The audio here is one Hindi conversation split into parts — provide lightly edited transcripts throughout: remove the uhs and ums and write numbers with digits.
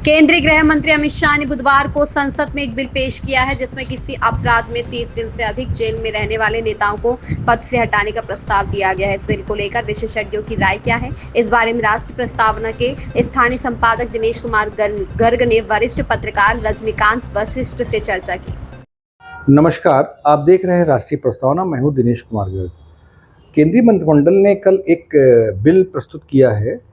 केंद्रीय गृह मंत्री अमित शाह ने बुधवार को संसद में एक बिल पेश किया है जिसमें किसी अपराध में 30 दिन से अधिक जेल में रहने वाले नेताओं को पद से हटाने का प्रस्ताव दिया गया है। इस बिल को लेकर विशेषज्ञों की राय क्या है, इस बारे में राष्ट्रीय प्रस्तावना के स्थानीय संपादक दिनेश कुमार गर्ग ने वरिष्ठ पत्रकार रजनीकांत वशिष्ठ से चर्चा की। नमस्कार, आप देख रहे हैं राष्ट्रीय प्रस्तावना। मैं हूं दिनेश कुमार गर्ग। केंद्रीय मंत्रिमंडल ने कल एक बिल प्रस्तुत किया है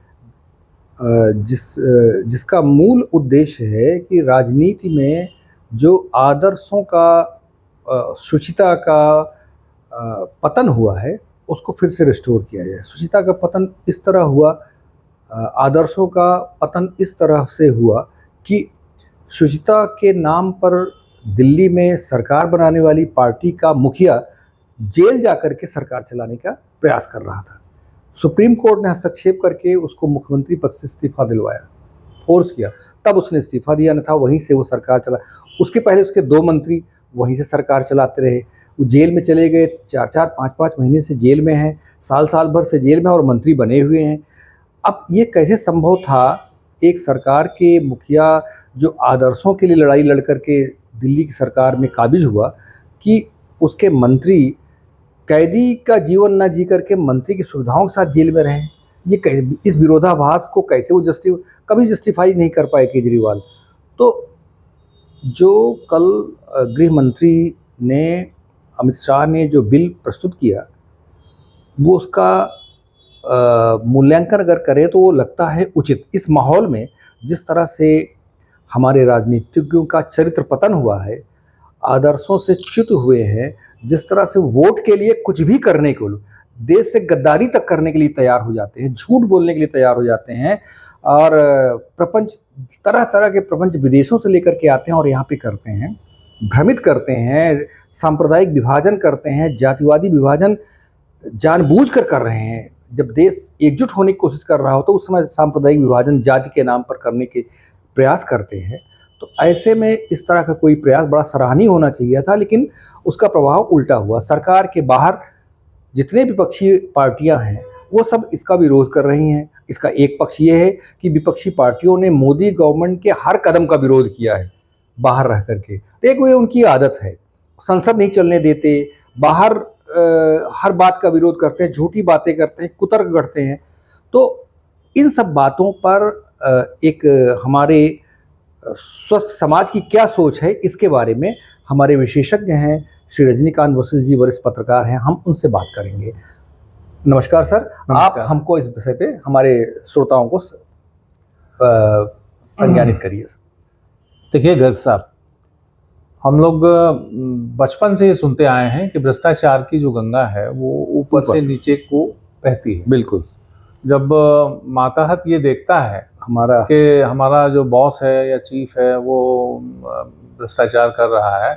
जिसका मूल उद्देश्य है कि राजनीति में जो आदर्शों का शुचिता का पतन हुआ है उसको फिर से रिस्टोर किया जाए। शुचिता का पतन इस तरह हुआ, आदर्शों का पतन इस तरह से हुआ कि शुचिता के नाम पर दिल्ली में सरकार बनाने वाली पार्टी का मुखिया जेल जाकर के सरकार चलाने का प्रयास कर रहा था। सुप्रीम कोर्ट ने हस्तक्षेप करके उसको मुख्यमंत्री पद से इस्तीफा दिलवाया, फोर्स किया, तब उसने इस्तीफा दिया, न था वहीं से वो सरकार चला। उसके पहले उसके 2 मंत्री वहीं से सरकार चलाते रहे, वो जेल में चले गए, 4-4, 5-5 महीने से जेल में हैं, साल भर से जेल में और मंत्री बने हुए हैं। अब ये कैसे संभव था, एक सरकार के मुखिया जो आदर्शों के लिए लड़ाई लड़ करके दिल्ली की सरकार में काबिज हुआ, कि उसके मंत्री कैदी का जीवन ना जी करके मंत्री की सुविधाओं के साथ जेल में रहें। ये इस विरोधाभास को कैसे वो कभी जस्टिफाई नहीं कर पाए केजरीवाल। तो जो कल गृह मंत्री ने, अमित शाह ने जो बिल प्रस्तुत किया, वो उसका मूल्यांकन अगर करें तो वो लगता है उचित। इस माहौल में जिस तरह से हमारे राजनीतिज्ञों का चरित्र पतन हुआ है, आदर्शों से च्युत हुए हैं, जिस तरह से वोट के लिए कुछ भी करने को, देश से गद्दारी तक करने के लिए तैयार हो जाते हैं, झूठ बोलने के लिए तैयार हो जाते हैं, और प्रपंच, तरह तरह के प्रपंच विदेशों से लेकर के आते हैं और यहाँ पे करते हैं, भ्रमित करते हैं, सांप्रदायिक विभाजन करते हैं, जातिवादी विभाजन जानबूझकर कर रहे हैं। जब देश एकजुट होने की कोशिश कर रहा हो तो उस समय सांप्रदायिक विभाजन जाति के नाम पर करने के प्रयास करते हैं। तो ऐसे में इस तरह का कोई प्रयास बड़ा सराहनीय होना चाहिए था, लेकिन उसका प्रभाव उल्टा हुआ। सरकार के बाहर जितने विपक्षी पार्टियां हैं वो सब इसका विरोध कर रही हैं। इसका एक पक्ष ये है कि विपक्षी पार्टियों ने मोदी गवर्नमेंट के हर कदम का विरोध किया है बाहर रह करके। देखो, ये उनकी आदत है, संसद नहीं चलने देते, बाहर हर बात का विरोध करते हैं, झूठी बातें करते हैं, कुतर्क गढ़ते हैं। तो इन सब बातों पर एक हमारे स्वस्थ समाज की क्या सोच है, इसके बारे में हमारे विशेषज्ञ हैं श्री रजनीकांत वशिष्ठ जी, वरिष्ठ पत्रकार हैं, हम उनसे बात करेंगे। नमस्कार सर। आप हमको इस विषय पे हमारे श्रोताओं को संज्ञानित करिए। देखिए गर्ग साहब, हम लोग बचपन से ये सुनते आए हैं कि भ्रष्टाचार की जो गंगा है वो ऊपर से नीचे को बहती है। बिल्कुल। जब मातहत ये देखता है हमारा जो बॉस है या चीफ है वो भ्रष्टाचार कर रहा है,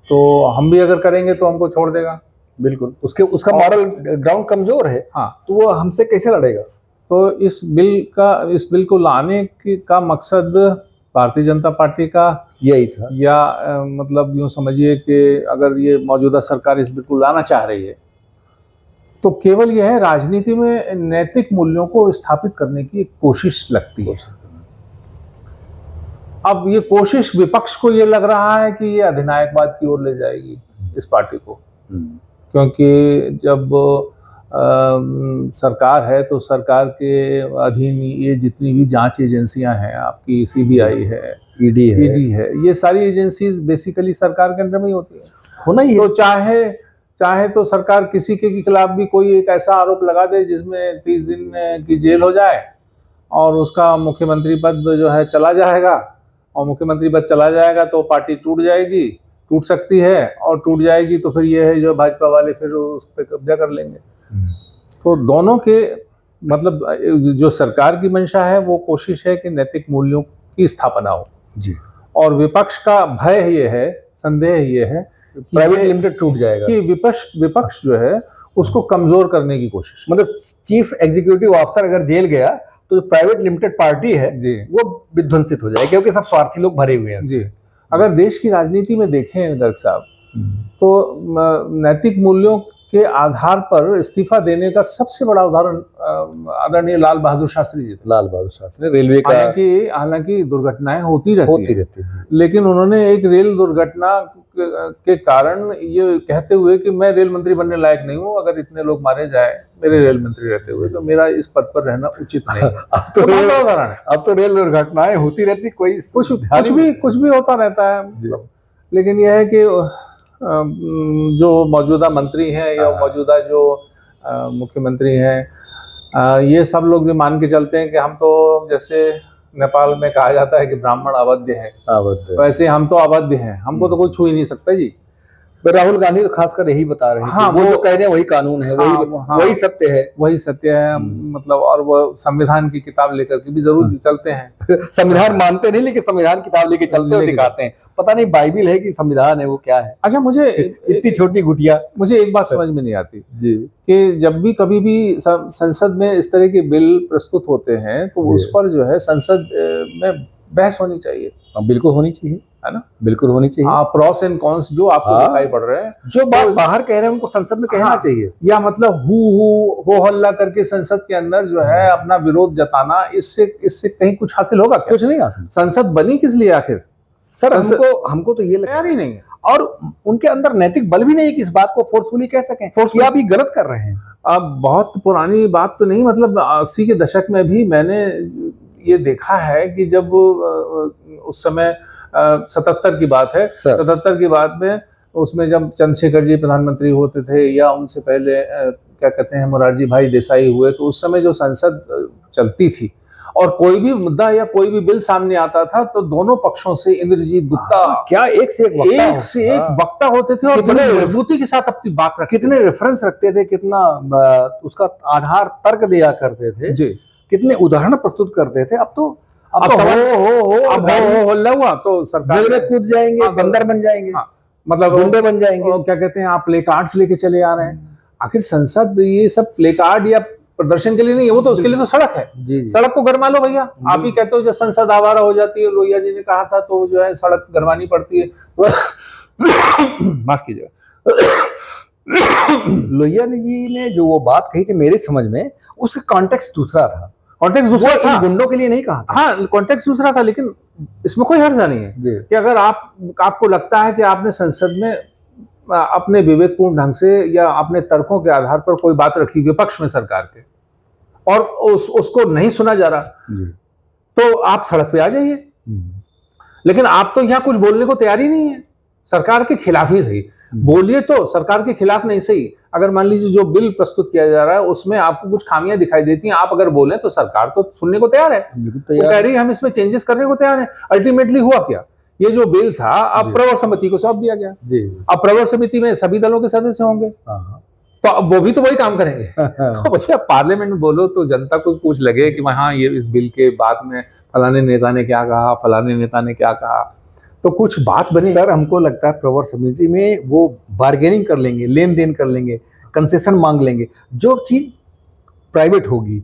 तो हम भी अगर करेंगे तो हमको छोड़ देगा। बिल्कुल, उसका मॉरल ग्राउंड कमजोर है। हाँ, तो वो हमसे कैसे लड़ेगा। तो इस बिल को लाने का मकसद भारतीय जनता पार्टी का यही था, या मतलब यूँ समझिए कि अगर ये मौजूदा सरकार इस बिल को लाना चाह रही है तो केवल यह है राजनीति में नैतिक मूल्यों को स्थापित करने की एक कोशिश लगती है। अब ये कोशिश विपक्ष को ये लग रहा है कि ये अधिनायकवाद की ओर ले जाएगी इस पार्टी को, क्योंकि जब सरकार है तो सरकार के अधीन ये जितनी भी जांच एजेंसियां हैं, आपकी सीबीआई है, ईडी है, ये सारी एजेंसीज बेसिकली सरकार के अंडर में ही होती है। होना ही है। तो चाहे तो सरकार किसी के खिलाफ भी कोई एक ऐसा आरोप लगा दे जिसमें 30 दिन की जेल हो जाए और उसका मुख्यमंत्री पद जो है चला जाएगा, और मुख्यमंत्री पद चला जाएगा तो पार्टी टूट सकती है, और टूट जाएगी तो फिर ये है जो भाजपा वाले फिर उस पर कब्जा कर लेंगे। तो दोनों के मतलब जो सरकार की मंशा है वो कोशिश है कि नैतिक मूल्यों की स्थापना हो जी, और विपक्ष का भय ये है, संदेह ये है प्राइवेट लिमिटेड टूट जाएगा, कि विपक्ष जो है उसको कमजोर करने की कोशिश। मतलब चीफ एग्जीक्यूटिव ऑफिसर अगर जेल गया तो प्राइवेट लिमिटेड पार्टी है जी, वो विध्वंसित हो जाएगी, क्योंकि सब स्वार्थी लोग भरे हुए हैं जी। अगर देश की राजनीति में देखें गर्ग साहब, तो नैतिक मूल्यों के आधार पर इस्तीफा देने का सबसे बड़ा उदाहरण आदरणीय लाल बहादुर शास्त्री जी थे। लाल बहादुर शास्त्री रेलवे का हालांकि दुर्घटनाएं होती रहती रहती हैं, जी। लेकिन उन्होंने एक रेल दुर्घटना के कारण ये कहते हुए कि मैं रेल मंत्री बनने लायक नहीं हूँ, अगर इतने लोग मारे जाए मेरे रेल मंत्री रहते हुए तो मेरा इस पद पर रहना उचित नहीं है। अब तो उदाहरण है, अब तो रेल दुर्घटनाएं होती रहती, कोई कुछ भी होता रहता है। लेकिन यह है कि जो मौजूदा मंत्री हैं या मौजूदा जो मुख्यमंत्री हैं, ये सब लोग जो मान के चलते हैं कि हम तो, जैसे नेपाल में कहा जाता है कि ब्राह्मण अवध्य है, वैसे हम तो अवध्य हैं, हमको तो कोई छू ही नहीं सकता जी। राहुल गांधी तो खासकर यही बता रहे हैं। हाँ, वो जो कह रहे हैं वही कानून है, वही सत्य है, वही सत्य है। मतलब और वो संविधान की किताब लेकर के भी जरूर चलते हैं। संविधान मानते नहीं, लेकिन संविधान किताब लेके चलते और दिखाते हैं। पता नहीं बाइबिल है कि संविधान है, वो क्या है। अच्छा, मुझे इतनी छोटी गुटिया, मुझे एक बात समझ में नहीं आती जी कि जब भी कभी भी संसद में इस तरह के बिल प्रस्तुत होते हैं तो उस पर जो है संसद में बहस होनी चाहिए। बिल्कुल होनी चाहिए, है ना, बिल्कुल होनी चाहिए। प्रॉस एंड कॉन्स जो आपको दिखाई पड़ रहे हैं, जो बात बाहर कह रहे हैं उनको संसद में कहना चाहिए। या मतलब हो हल्ला करके संसद के अंदर जो है अपना विरोध जताना, इससे कहीं कुछ हासिल होगा क्या? कुछ नहीं हासिल। संसद बनी किस लिए आखिर? सर हमको तो ये लगता ही नहीं है, और उनके अंदर नैतिक बल भी नहीं है कि इस बात को फोर्सफुली कह सकें कि आप ये गलत कर रहे हैं। अब बहुत पुरानी बात तो नहीं, मतलब 80 के दशक में भी मैंने ये देखा है कि जब उस समय 77 की बात है, 77 की बात में उसमें जब चंद्रशेखर जी प्रधानमंत्री होते थे या उनसे पहले क्या कहते हैं मोरारजी भाई देसाई हुए, तो उस समय जो संसद चलती थी और कोई भी मुद्दा या कोई भी बिल सामने आता था तो दोनों पक्षों से इंद्रजीत गुप्ता क्या एक से एक वक्ता होते थे और बड़े मजबूती के साथ अपनी बात रखते, कितने रेफरेंस रखते थे, कितना उसका आधार तर्क दिया करते थे जी, कितने उदाहरण प्रस्तुत करते थे। अब तो हुआ तो सरकार में कूद जाएंगे, बंदर बन जाएंगे, मतलब गुंडे बन जाएंगे, क्या कहते हैं आप प्ले कार्ड्स लेके चले आ रहे हैं। आखिर संसद ये सब प्ले कार्ड या प्रदर्शन के लिए नहीं है, वो तो उसके लिए तो सड़क है। जी। सड़क को गरमा लो भैया। आप ही कहते हो जब संसद आवारा हो जाती है, लोहिया जी ने कहा था, तो जो है सड़क गरमानी पड़ती है। माफ कीजिएगा, लोहिया जी ने जो वो बात कही थी, मेरे समझ में उसका कॉन्टेक्स्ट दूसरा था। कॉन्टेक्स्ट दूसरा था, गुंडों के लिए नहीं कहा था। हाँ, कॉन्टेक्स्ट दूसरा था, लेकिन इसमें कोई हर्जा नहीं है कि अगर आपको लगता है कि आपने संसद में अपने विवेकपूर्ण ढंग से या अपने तर्कों के आधार पर कोई बात रखी विपक्ष में सरकार के, और उसको नहीं सुना जा रहा, तो आप सड़क पे आ जाइए। लेकिन आप तो यहाँ कुछ बोलने को तैयार ही नहीं है, सरकार के खिलाफ ही सही बोलिए, तो सरकार के खिलाफ नहीं सही। अगर मान लीजिए जो बिल प्रस्तुत किया जा रहा है उसमें आपको कुछ खामियां दिखाई देती हैं, आप अगर बोलें तो सरकार तो सुनने को तैयार है, तो कह रही है हम इसमें चेंजेस करने को तैयार है। अल्टीमेटली हुआ क्या, ये जो बिल था अब प्रवर समिति को सौंप दिया गया। अब प्रवर समिति में सभी दलों के सदस्य होंगे, तो अब वो भी तो वही काम करेंगे। तो भैया पार्लियामेंट में बोलो तो जनता को कुछ लगे कि हाँ ये इस बिल के बाद में फलाने नेता ने क्या कहा, फलाने नेता ने क्या कहा, तो कुछ बात बने। सर हमको लगता है प्रवर समिति में वो बार्गेनिंग कर लेंगे, लेन देन कर लेंगे, कंसेशन मांग लेंगे, जो चीज प्राइवेट होगी,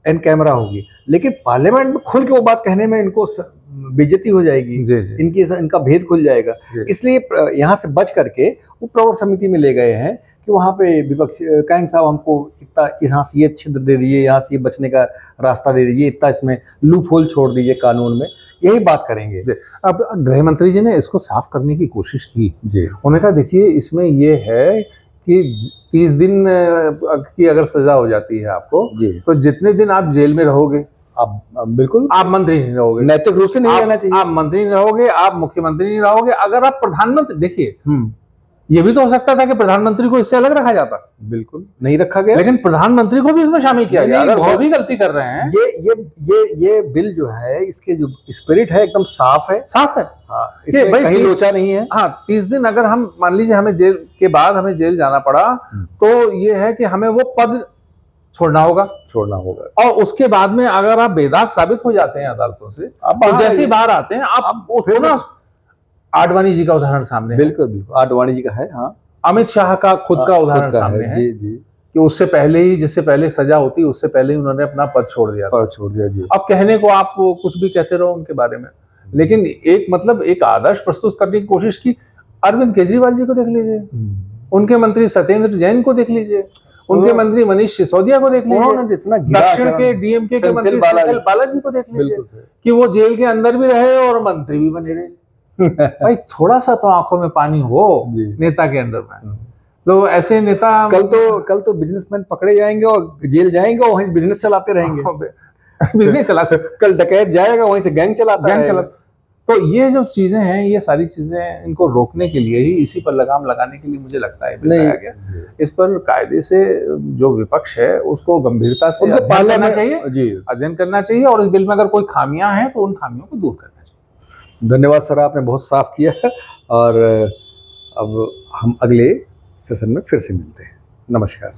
एन कैमरा होगी। लेकिन पार्लियामेंट में खुल के वो बात कहने में इनको बेइज्जती हो जाएगी, इनका भेद खुल जाएगा। इसलिए यहाँ से बच करके वो प्रवर समिति में ले गए हैं कि वहाँ पे विपक्ष कहेंगे साहब हमको इतना यहाँ से ये छिद्र दे दीजिए, यहाँ से ये बचने का रास्ता दे दीजिए, इतना इसमें लूप होल छोड़ दीजिए कानून में, यही बात करेंगे। अब गृह मंत्री जी ने इसको साफ करने की कोशिश की जी। उन्होंने कहा देखिए इसमें ये है कि 30 दिन की अगर सजा हो जाती है आपको जी, तो जितने दिन आप जेल में रहोगे आप बिल्कुल आप मंत्री नहीं रहोगे, नैतिक रूप से नहीं रहना चाहिए, आप मंत्री नहीं रहोगे, आप मुख्यमंत्री नहीं रहोगे। अगर आप प्रधानमंत्री, देखिए ये भी तो हो सकता था कि प्रधानमंत्री को इससे अलग रखा जाता, बिल्कुल नहीं रखा गया, लेकिन प्रधानमंत्री को भी इसमें शामिल किया गया। अगर वो भी गलती कर रहे हैं, ये बिल जो है इसके जो स्पिरिट है एकदम साफ है, इसमें कहीं लोचा नहीं है। हाँ, 30 दिन अगर हम मान लीजिए हमें जेल के बाद हमें जेल जाना पड़ा, तो ये है कि हमें वो पद छोड़ना होगा, और उसके बाद में अगर आप बेदाग साबित हो जाते हैं अदालतों से, तो जैसे ही बाहर आते हैं आप आडवाणी जी का उदाहरण सामने, बिल्कुल आडवाणी जी का है, हाँ, अमित शाह का खुद का उदाहरण सामने है जी, कि उससे पहले ही, जिससे पहले सजा होती उससे पहले ही उन्होंने अपना पद छोड़ दिया जी। अब कहने को आप कुछ भी कहते रहो उनके बारे में, लेकिन एक आदर्श प्रस्तुत करने की कोशिश की। अरविंद केजरीवाल जी को देख लीजिए, उनके मंत्री सत्येंद्र जैन को देख लीजिए, उनके मंत्री मनीष सिसोदिया को देख उन्होंने लीजिए, जितना गिरा दक्षिण आचरण- के डीएमके के मंत्री सेंथिल सेंथिल बालाजी को देख लीजिए बिल्कुल सही। कि वो जेल के अंदर भी रहे और मंत्री भी बने रहे। भाई थोड़ा सा तो आंखों में पानी हो जी। नेता के अंडर में। तो ऐसे नेता कल तो बिजनेसमैन पकड़े जाएंगे और जेल जाएंगे और वहीं बिजनेस चलाते रहेंगे। बिजनेस चला सकते, कल डकैत जाएगा वहीं से गैंग चलाता गैंग रहेगा। चला। तो ये जो चीजें हैं, ये सारी चीजें इनको रोकने के लिए ही, इसी पर लगाम लगाने के लिए मुझे लगता है बिल लाया गया। जी। इस पर कायदे से जो विपक्ष है उसको गंभीरता से उनको अध्ययन करना पार्लियामेंट चाहिए, जी। अध्ययन करना चाहिए, और इस बिल में अगर कोई खामियां हैं तो उन खामियों को दूर करना चाहिए। धन्यवाद सर, आपने बहुत साफ किया है। और अब हम अगले सेशन में फिर से मिलते हैं। नमस्कार।